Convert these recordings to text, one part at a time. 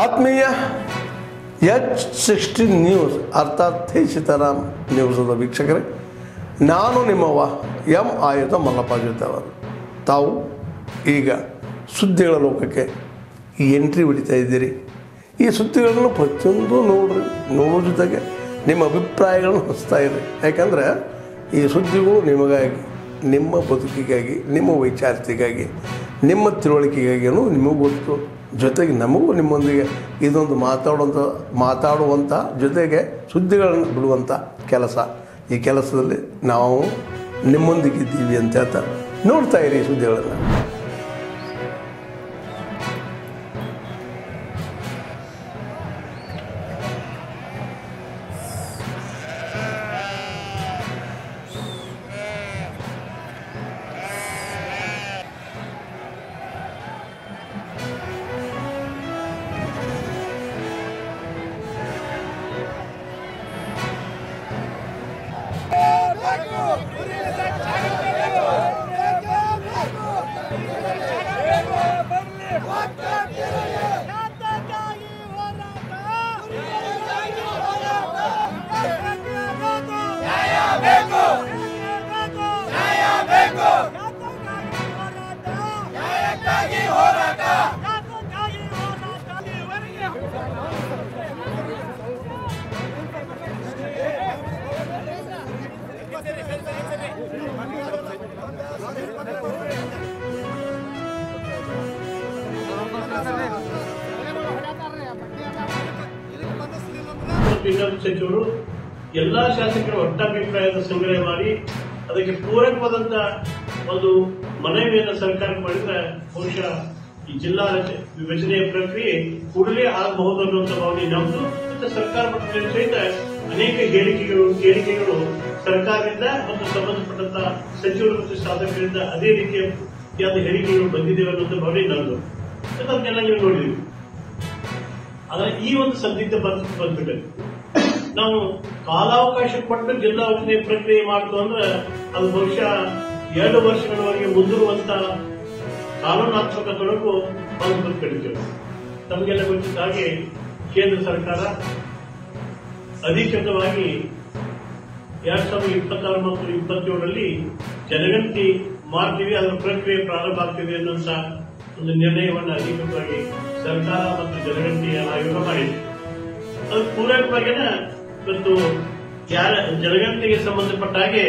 ಆತ್ಮೀಯ H16 news ಅರ್ಥಾತ್ ಸೀತಾರಾಮ್ ನ್ಯೂಸದ ವೀಕ್ಷಕರೇ, ನಾನು ನಿಮ್ಮವ ಎಂ ಆಯುಧ ಮಲ್ಲಪ್ಪ ಜೊತೆ ಅವರು. ತಾವು ಈಗ ಸುದ್ದಿಗಳ ಲೋಕಕ್ಕೆ ಎಂಟ್ರಿ ಹೊಡಿತಾ ಇದ್ದೀರಿ. ಈ ಸುದ್ದಿಗಳನ್ನು ಪ್ರತಿಯೊಂದು ನೋಡೋ ಜೊತೆಗೆ ನಿಮ್ಮ ಅಭಿಪ್ರಾಯಗಳನ್ನು ಹೊಸ್ತಾ ಇರಿ. ಯಾಕಂದರೆ ಈ ಸುದ್ದಿಗಳು ನಿಮಗಾಗಿ, ನಿಮ್ಮ ಬದುಕಿಗಾಗಿ, ನಿಮ್ಮ ವೈಚಾರಿಕೆಗಾಗಿ, ನಿಮ್ಮ ತಿಳುವಳಿಕೆಗಾಗಿಯೂ ನಿಮಗೂ ಗೊತ್ತು. ಜೊತೆಗೆ ನಮಗೂ ನಿಮ್ಮೊಂದಿಗೆ ಇದೊಂದು ಮಾತಾಡುವಂಥ ಜೊತೆಗೆ ಸುದ್ದಿಗಳನ್ನು ಬಿಡುವಂಥ ಕೆಲಸ. ಈ ಕೆಲಸದಲ್ಲಿ ನಾವು ನಿಮ್ಮೊಂದಿಗಿದ್ದೀವಿ ಅಂತ ಹೇಳ್ತಾ ನೋಡ್ತಾ ಇರಿ ಈ ಸುದ್ದಿಗಳನ್ನು. ಸಚಿವರು ಎಲ್ಲಾ ಶಾಸಕರ ಒಟ್ಟಾಭಿಪ್ರಾಯದ ಸಂಗ್ರಹ ಮಾಡಿ ಅದಕ್ಕೆ ಪೂರಕವಾದಂತಹ ಒಂದು ಮನವಿಯನ್ನು ಸರ್ಕಾರಕ್ಕೆ ಮಾಡಿದ್ರೆ ಬಹುಶಃ ಈ ಜಿಲ್ಲಾ ವಿಭಜನೆಯ ಪ್ರಕ್ರಿಯೆ ಕೂಡಲೇ ಆಗಬಹುದು ಅನ್ನುವಂಥ ಭಾವನೆ ನಮ್ಮದು. ಮತ್ತು ಸರ್ಕಾರ ಮಟ್ಟದಲ್ಲಿ ಸಹಿತ ಅನೇಕ ಹೇಳಿಕೆಗಳು ಸರ್ಕಾರದಿಂದ ಮತ್ತು ಸಂಬಂಧಪಟ್ಟಂತಹ ಸಚಿವರು ಮತ್ತು ಶಾಸಕರಿಂದ ಅದೇ ರೀತಿಯಾದ ಹೇಳಿಕೆಗಳು ಬಂದಿದ್ದೇವೆ ಅನ್ನುವಂಥ ಭಾವನೆ ನಮ್ಮದು. ಅದನ್ನೆಲ್ಲ ನೀವು ನೋಡಿದ್ವಿ. ಆದರೆ ಈ ಒಂದು ಸಂದಿಗ್ಧ ಬಂದ್ಬಿಟ್ಟೆ ನಾವು ಕಾಲಾವಕಾಶ ಕೊಟ್ಟು ಜಿಲ್ಲಾ ವಿಭಜನೆ ಪ್ರಕ್ರಿಯೆ ಮಾಡ್ತು ಅಂದ್ರೆ ಅದು ಬಹುಶಃ 2 ವರ್ಷಗಳವರೆಗೆ ಮುಂದಿರುವಂತ ಕಾನೂನಾತ್ಮಕ ತೊಡಕು ಬಂದ್ಬಿಟ್ಟಿರ್ತೇವೆ. ತಮಗೆಲ್ಲ ಗೊತ್ತಿದ್ದ ಹಾಗೆ ಕೇಂದ್ರ ಸರ್ಕಾರ ಅಧಿಕೃತವಾಗಿ 2026 ಮತ್ತು 27ರಲ್ಲಿ ಜನಗಣತಿ ಮಾಡ್ತೀವಿ, ಅದರ ಪ್ರಕ್ರಿಯೆ ಪ್ರಾರಂಭ ಆಗ್ತಿದೆ ಅನ್ನುವಂತ ಒಂದು ನಿರ್ಣಯವನ್ನು ಅಧಿಕೃತವಾಗಿ ಸರ್ಕಾರ ಮತ್ತು ಜನಗಣತಿ ಆಯೋಗ ಮಾಡಿದೆ. ಅದು ಪೂರಕವಾಗಿನ ಇವತ್ತು ಜನಗಣತಿಗೆ ಸಂಬಂಧಪಟ್ಟ ಹಾಗೆ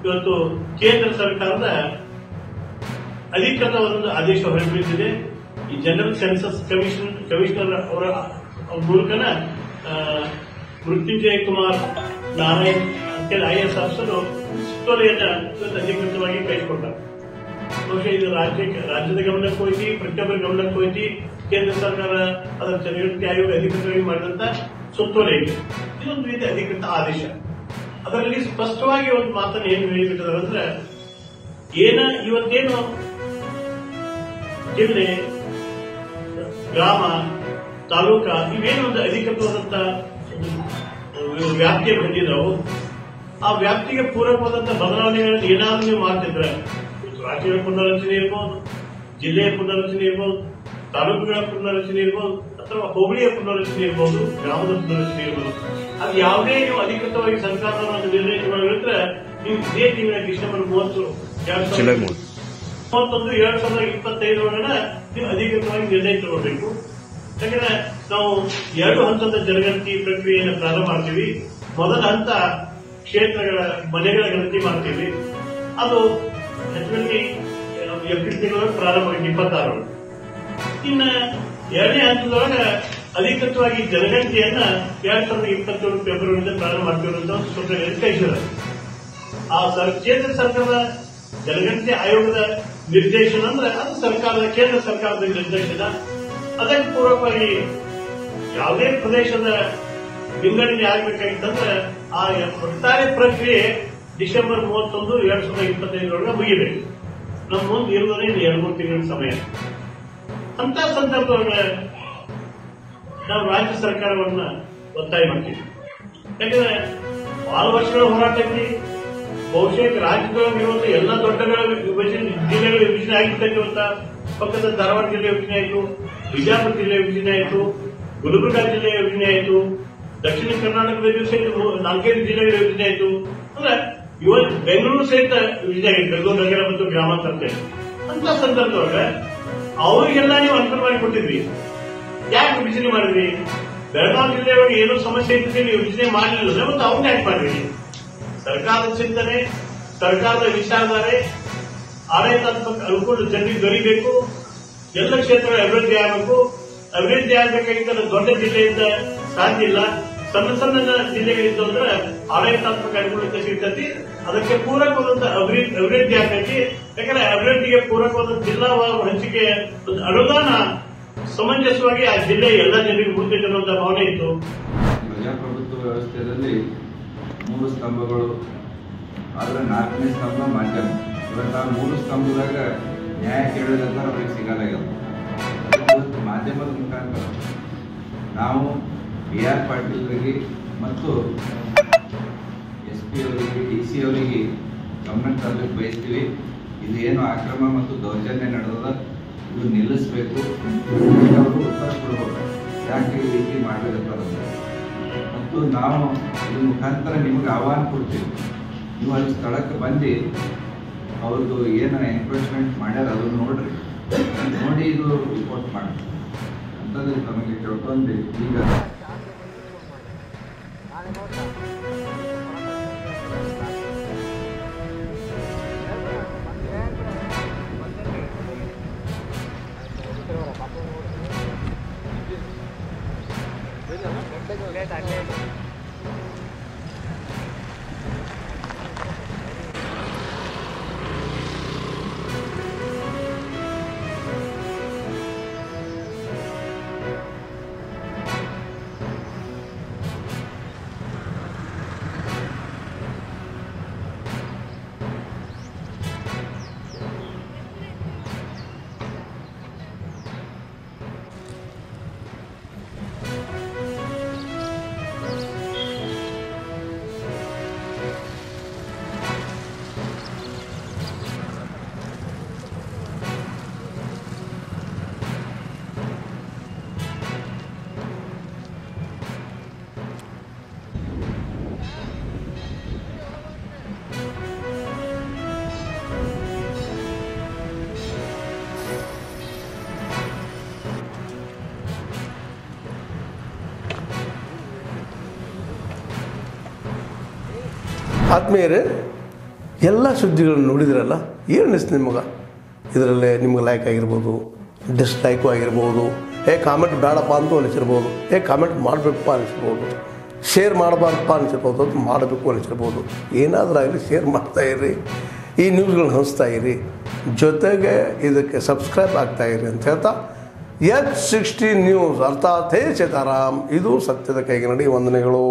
ಇವತ್ತು ಕೇಂದ್ರ ಸರ್ಕಾರದ ಅಧಿಕೃತವಾದ ಆದೇಶ ಹೊರಬಿದ್ದಿದೆ. ಈ ಜನರಲ್ ಸೆನ್ಸಸ್ ಕಮಿಷನರ್ ಅವರ ಮೂಲಕನ ಮೃತ್ಯುಂಜಯ ಕುಮಾರ್ ನಾರಾಯಣ್ ಅಂತೇಳಿ IAS ಆಫೀಸರು ಸುತ್ತೋಲೆಯನ್ನ ಇವತ್ತು ಅಧಿಕೃತವಾಗಿ ಕೈಗೊಂಡರು. ಬಹುಶಃ ಇದು ರಾಜ್ಯದ ಗಮನಕ್ಕೆ ಹೋಯ್ತಿ, ಪ್ರತಿಯೊಬ್ಬರ ಗಮನಕ್ಕೆ ಹೋಯ್ತಿ. ಕೇಂದ್ರ ಸರ್ಕಾರ ಅದರ ಜನಗಣತಿ ಆಯೋಗ ಅಧಿಕೃತವಾಗಿ ಮಾಡಿದಂತ ಸುತ್ತೋಲೆ ಇದೆ. ಇದೊಂದು ರೀತಿ ಅಧಿಕೃತ ಆದೇಶ. ಅದರಲ್ಲಿ ಸ್ಪಷ್ಟವಾಗಿ ಒಂದು ಮಾತನ್ನು ಏನು ಹೇಳಿಬಿಟ್ಟಿದ್ದಾರೆ ಅಂದ್ರೆ, ಇವತ್ತೇನು ಜಿಲ್ಲೆ, ಗ್ರಾಮ, ತಾಲೂಕ ಇವೇನು ಒಂದು ಅಧಿಕೃತವಾದಂತ ವ್ಯಾಪ್ತಿಗೆ ಬಂದಿದ್ದಾವು, ಆ ವ್ಯಾಪ್ತಿಗೆ ಪೂರಕವಾದಂತ ಬದಲಾವಣೆಗಳನ್ನು ಏನಾದ್ರೂ ನೀವು ಮಾಡ್ತಿದ್ರೆ, ರಾಜ್ಯಗಳ ಪುನರ್ರಚನೆ ಇರ್ಬೋದು, ಜಿಲ್ಲೆಯ ಪುನರ್ರಚನೆ ಇರ್ಬೋದು, ತಾಲೂಕುಗಳ ಪುನರ್ರಚನೆ ಇರ್ಬೋದು, ಅಥವಾ ಹೋಬಳಿಯ ಪುನರ್ರಚನೆ ಇರ್ಬೋದು, ಗ್ರಾಮದ ಪುನರ್ರಚನೆ ಇರ್ಬೋದು, ಅದು ಯಾವುದೇ ನೀವು ಅಧಿಕೃತವಾಗಿ ಸರ್ಕಾರದ ಒಂದು ನಿರ್ಣಯ ಮಾಡಿದ್ರೆ ನೀವು ಇದೇ ತಿಂಗಳ ಡಿಸೆಂಬರ್ 30, 2025 ನೀವು ಅಧಿಕೃತವಾಗಿ ನಿರ್ಣಯ ತಗೊಳ್ಬೇಕು. ಯಾಕಂದ್ರೆ ನಾವು 2 ಹಂತದ ಜನಗಣತಿ ಪ್ರಕ್ರಿಯೆಯನ್ನು ಪ್ರಾರಂಭ ಮಾಡ್ತೀವಿ. ಮೊದಲ ಹಂತ ಕ್ಷೇತ್ರಗಳ ಮನೆಗಳ ಗಣತಿ ಮಾಡ್ತೀವಿ. ಅದು ಹೆಚ್ಚುವರಿ ಏಪ್ರಿಲ್ ತಿಂಗಳೊಳಗೆ ಪ್ರಾರಂಭ 26. ಇನ್ನು 2ನೇ ಹಂತದೊಳಗೆ ಅಧಿಕೃತವಾಗಿ ಜನಗಣತಿಯನ್ನ 2027 ಫೆಬ್ರವರಿಯಿಂದ ಪ್ರಾರಂಭ ಮಾಡ್ತಿರುವಂತಹ ಸೂತ್ರಗಳಲ್ಲಿ ಕೈಸಿದ್ದಾರೆ. ಆ ಕೇಂದ್ರ ಸರ್ಕಾರದ ಜನಗಣತಿ ಆಯೋಗದ ನಿರ್ದೇಶನ ಅಂದ್ರೆ ಅದು ಕೇಂದ್ರ ಸರ್ಕಾರದ ನಿರ್ದೇಶನ. ಅದಕ್ಕೆ ಪೂರ್ವಕವಾಗಿ ಯಾವುದೇ ಪ್ರದೇಶದ ವಿಂಗಡಣೆ ಆಗಬೇಕಾಗಿತ್ತಂದ್ರೆ ಆ ಒಟ್ಟಾರೆ ಪ್ರಕ್ರಿಯೆ ಡಿಸೆಂಬರ್ 31, 2025 ಮುಗಿಬೇಕು. ನಮ್ಮ ಮುಂದೆ ಇರುವುದೇ 2-3 ತಿಂಗಳ ಸಮಯ. ಅಂತ ಸಂದರ್ಭದೊಳಗೆ ನಾವು ರಾಜ್ಯ ಸರ್ಕಾರವನ್ನ ಒತ್ತಾಯ ಮಾಡ್ತೀವಿ. ಯಾಕಂದ್ರೆ ಬಹಳ ವರ್ಷಗಳ ಹೋರಾಟ ಐತಿ. ಬಹುಶಃ ರಾಜ್ಯದೊಳಗೆ ಇವತ್ತು ಎಲ್ಲ ದೊಡ್ಡಗಳ ವಿಭಜನೆ ಜಿಲ್ಲೆಗಳ ವಿಭಜನೆ ಆಗಿರ್ತಕ್ಕಂಥ ಪಕ್ಕದ ಧಾರವಾಡ ಜಿಲ್ಲೆ ವಿಭಜನೆ ಆಯಿತು, ಬಿಜಾಪುರ ಜಿಲ್ಲೆ ವಿಭಜನೆ ಆಯಿತು, ಗುಲ್ಬರ್ಗಾ ಜಿಲ್ಲೆಯ ಯೋಜನೆ ಆಯಿತು, ದಕ್ಷಿಣ ಕರ್ನಾಟಕದಲ್ಲಿ ಸಹಿತ 4 ಜಿಲ್ಲೆಗಳ ಯೋಜನೆ ಆಯಿತು. ಅಂದ್ರೆ ಇವತ್ತು ಬೆಂಗಳೂರು ಸಹಿತ ಯೋಜನೆ ಆಗಿದೆ, ಬೆಂಗಳೂರು ನಗರ ಮತ್ತು ಗ್ರಾಮಾಂತರ ಸಹಿತ. ಅಂತ ಸಂದರ್ಭದೊಳಗೆ ಅವರಿಗೆಲ್ಲ ನೀವು ಅನುಕೂಲ ಮಾಡಿ ಕೊಟ್ಟಿದ್ರಿ. ಯಾಕೆ ವಿಭಜನೆ ಮಾಡಿದ್ರಿ? ಬೆಳಗಾವಿ ಜಿಲ್ಲೆಯೊಳಗೆ ಏನೋ ಸಮಸ್ಯೆ ಇರ್ತದೆ, ನೀವು ವಿಭಜನೆ ಮಾಡಲಿಲ್ಲ, ಮತ್ತು ಅವ್ರನ್ನ ಯಾಕೆ ಮಾಡಿದ್ರಿ? ಸರ್ಕಾರದ ಚಿಂತನೆ, ಸರ್ಕಾರದ ವಿಚಾರಧಾರೆ, ಆಡಳಿತಾತ್ಮಕ ಅನುಕೂಲ ಜನರಿಗೆ ದೊರೀಬೇಕು, ಎಲ್ಲ ಕ್ಷೇತ್ರಗಳ ಅಭಿವೃದ್ಧಿ ಆಗಬೇಕು. ಅಭಿವೃದ್ಧಿ ಆಗಬೇಕಾಗಿದ್ದರೆ ದೊಡ್ಡ ಜಿಲ್ಲೆಯಿಂದ ಸಾಧ್ಯ ಇಲ್ಲ, ಸಣ್ಣ ಸಣ್ಣ ಜಿಲ್ಲೆಗಳಿದ್ದು ಅಂದ್ರೆ ಆಡಳಿತಾತ್ಮಕ ಅನುಕೂಲತೆ ಸಿಗ್ತತಿ. ಅದಕ್ಕೆ ಪೂರಕವಾದಂತ ಅಭಿವೃದ್ಧಿ ಆಗ್ತೈತಿ. ಯಾಕಂದ್ರೆ ಅಭಿವೃದ್ಧಿಗೆ ಪೂರಕವಾದ ಜಿಲ್ಲಾವಾರು ಹಂಚಿಕೆ ಅನುದಾನ ಸಮಂಜಸವಾಗಿ ಆ ಜಿಲ್ಲೆ ಎಲ್ಲ ಜನರಿಗೆ ಮುಟ್ಟಿದೆ ಅನ್ನುವಂತ ಭಾವನೆ ಇತ್ತು. ಪ್ರಜಾಪ್ರಭುತ್ವ ವ್ಯವಸ್ಥೆಯಲ್ಲಿ 3 ಸ್ತಂಭಗಳು, ಆದ್ರೆ 4ನೇ ಸ್ತಂಭ ಮಾಧ್ಯಮ. ಇವತ್ತು ಆ 3 ಸ್ತಂಭದಾಗ ನ್ಯಾಯ ಕೇಳೋದಂತ ಅವ್ರಿಗೆ ಸಿಗಲಾಗ್ಯದ. ಮಾಧ್ಯಮದ ಮುಖಾಂತರ ನಾವು AR ಪಾಟೀಲ್ರಿಗೆ ಮತ್ತು SP ಅವರಿಗೆ, DC ಅವರಿಗೆ ಗಮನ ತರಲಿಕ್ಕೆ ಬಯಸ್ತೀವಿ. ಇದು ಏನು ಅಕ್ರಮ ಮತ್ತು ದೌರ್ಜನ್ಯ ನಡೆದದ, ಇದು ನಿಲ್ಲಿಸಬೇಕು. ಅವರು ಉತ್ತರ ಕೊಡಬೇಕು, ಯಾಕೆ ಈ ರೀತಿ ಮಾಡಬೇಕಂತ. ಮತ್ತು ನಾವು ಇದ್ರ ಮುಖಾಂತರ ನಿಮಗೆ ಆಹ್ವಾನ ಕೊಡ್ತೀವಿ. ನೀವು ಅಲ್ಲಿ ಸ್ಥಳಕ್ಕೆ ಬಂದು ಅವ್ರದ್ದು ಏನು ಎನ್ಕ್ರೋಚ್ಮೆಂಟ್ ಮಾಡ್ಯಾರ ಅದನ್ನು ನೋಡಿ ಇದು ರಿಪೋರ್ಟ್ ಮಾಡಿ ಅಂತಂದ್ರೆ ತಮಗೆ ಕೇಳ್ಕೊಂಡು ಈಗ ಆತ್ಮೀಯರೇ, ಎಲ್ಲ ಸುದ್ದಿಗಳನ್ನು ನೋಡಿದ್ರಲ್ಲ, ಏನು ಅನಿಸ್ತು ನಿಮಗೆ? ಇದರಲ್ಲೇ ನಿಮ್ಗೆ ಲೈಕ್ ಆಗಿರ್ಬೋದು, ಡಿಸ್ಲೈಕು ಆಗಿರ್ಬೋದು, ಕಾಮೆಂಟ್ ಬೇಡಪ್ಪ ಅಂತೂ ಅನಿಸಿರ್ಬೋದು, ಕಾಮೆಂಟ್ ಮಾಡಬೇಕಪ್ಪ ಅನಿಸಿರ್ಬೋದು, ಶೇರ್ ಮಾಡಬಾರ್ದಪ್ಪ ಅನಿಸಿರ್ಬೋದು, ಅದು ಮಾಡಬೇಕು ಅನಿಸಿರ್ಬೋದು. ಏನಾದರೂ ಆಗಲಿ ಶೇರ್ ಮಾಡ್ತಾಯಿರಿ, ಈ ನ್ಯೂಸ್ಗಳನ್ನ ಹಂಚ್ತಾ ಇರಿ, ಜೊತೆಗೆ ಇದಕ್ಕೆ ಸಬ್ಸ್ಕ್ರೈಬ್ ಆಗ್ತಾಯಿರಿ ಅಂತ ಹೇಳ್ತಾ H16 ನ್ಯೂಸ್ ಅರ್ಥಾತ್ ಹೇ ಸೀತಾರಾಮ್, ಇದು ಸತ್ಯದ ಕೈಗೆ ನಡಿ. ವಂದನೆಗಳು.